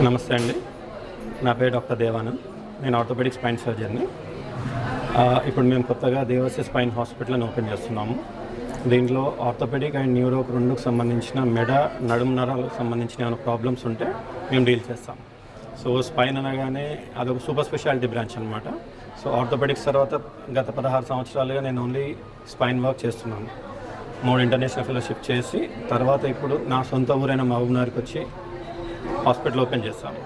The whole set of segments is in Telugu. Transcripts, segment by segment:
నమస్తే అండి. నా పేరు డాక్టర్ దేవానంద్. నేను ఆర్థోపెడిక్ స్పైన్ సర్జన్ని. ఇప్పుడు మేము కొత్తగా దేవస్య స్పైన్ హాస్పిటల్ని ఓపెన్ చేస్తున్నాము. దీంట్లో ఆర్థోపెడిక్ అండ్ న్యూరోకి రెండుకు సంబంధించిన మెడ, నడుము నరాలకు సంబంధించిన ఏమైనా ప్రాబ్లమ్స్ ఉంటే మేము డీల్ చేస్తాం. సో స్పైన్ అనగానే అదొక సూపర్ స్పెషాలిటీ బ్రాంచ్ అనమాట. సో ఆర్థోపెడిక్స్ తర్వాత గత 16 సంవత్సరాలుగా నేను ఓన్లీ స్పైన్ వర్క్ చేస్తున్నాను. 3 ఇంటర్నేషనల్ ఫెలోషిప్ చేసి తర్వాత ఇప్పుడు నా సొంత ఊరైన మహబూబ్నగర్కి వచ్చి హాస్పిటల్ ఓపెన్ చేస్తాము.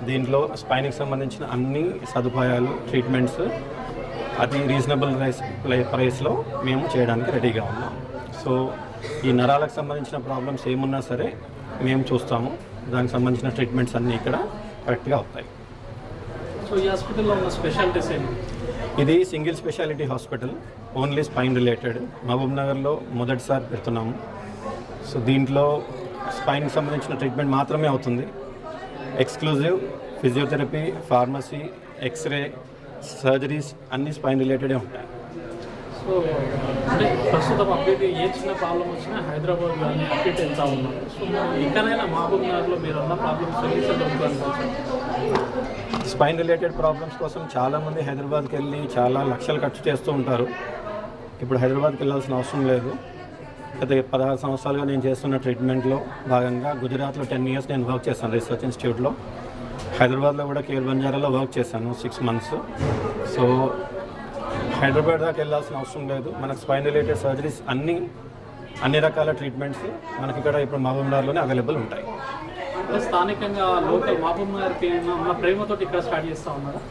దీంట్లో స్పైన్కి సంబంధించిన అన్ని సదుపాయాలు, ట్రీట్మెంట్స్ అతి రీజనబుల్ ప్రైస్లో మేము చేయడానికి రెడీగా ఉన్నాం. సో ఈ నరాలకు సంబంధించిన ప్రాబ్లమ్స్ ఏమున్నా సరే మేము చూస్తాము. దానికి సంబంధించిన ట్రీట్మెంట్స్ అన్నీ ఇక్కడ కరెక్ట్గా అవుతాయి. సో ఈ హాస్పిటల్లో ఉన్న స్పెషాలిటీస్ ఏంటి? ఇది single speciality hospital, only spine related. మహబూబ్నగర్లో మొదటిసారి పెడుతున్నాము. సో దీంట్లో స్పైన్కి సంబంధించిన ట్రీట్మెంట్ మాత్రమే అవుతుంది. Exclusive physiotherapy, pharmacy, x-ray, surgeries అన్నీ స్పైన్ రిలేటెడే ఉంటాయి. సో అంటే ప్రస్తుతం అప్డేట్ ఏ చిన్న ప్రాబ్లం వచ్చినా హైదరాబాద్ కానీ అప్డేట్ వెళ్తూ ఉన్నారు. సో ఎక్కడైనా మహబూబ్నగర్లో మీరు ఉన్న ప్రాబ్లమ్స్ సొల్యూషన్ దొరుకుతుంది. స్పైన్ రిలేటెడ్ ప్రాబ్లమ్స్ కోసం చాలామంది హైదరాబాద్కి వెళ్ళి చాలా లక్షలు ఖర్చు చేస్తూ ఉంటారు. ఇప్పుడు హైదరాబాద్కి వెళ్ళాల్సిన అవసరం లేదు. గత 16 సంవత్సరాలుగా నేను చేస్తున్న ట్రీట్మెంట్లో భాగంగా గుజరాత్లో 10 years నేను వర్క్ చేశాను రీసెర్చ్ ఇన్స్టిట్యూట్లో. హైదరాబాద్లో కూడా కేర్ బంజారాలో వర్క్ చేశాను 6 months. సో హైదరాబాద్ దాకా వెళ్ళాల్సిన అవసరం లేదు. మనకు స్పైన్ రిలేటెడ్ సర్జరీస్ అన్ని రకాల ట్రీట్మెంట్స్ మనకి ఇక్కడ ఇప్పుడు మహబూబ్నగర్లోనే అవైలబుల్ ఉంటాయి. స్థానికంగా లోకల్ మహబూబ్నగర్కి ఉన్న ప్రేమతోటి ఇక్కడ స్టార్ట్ చేస్తూ ఉన్నారా?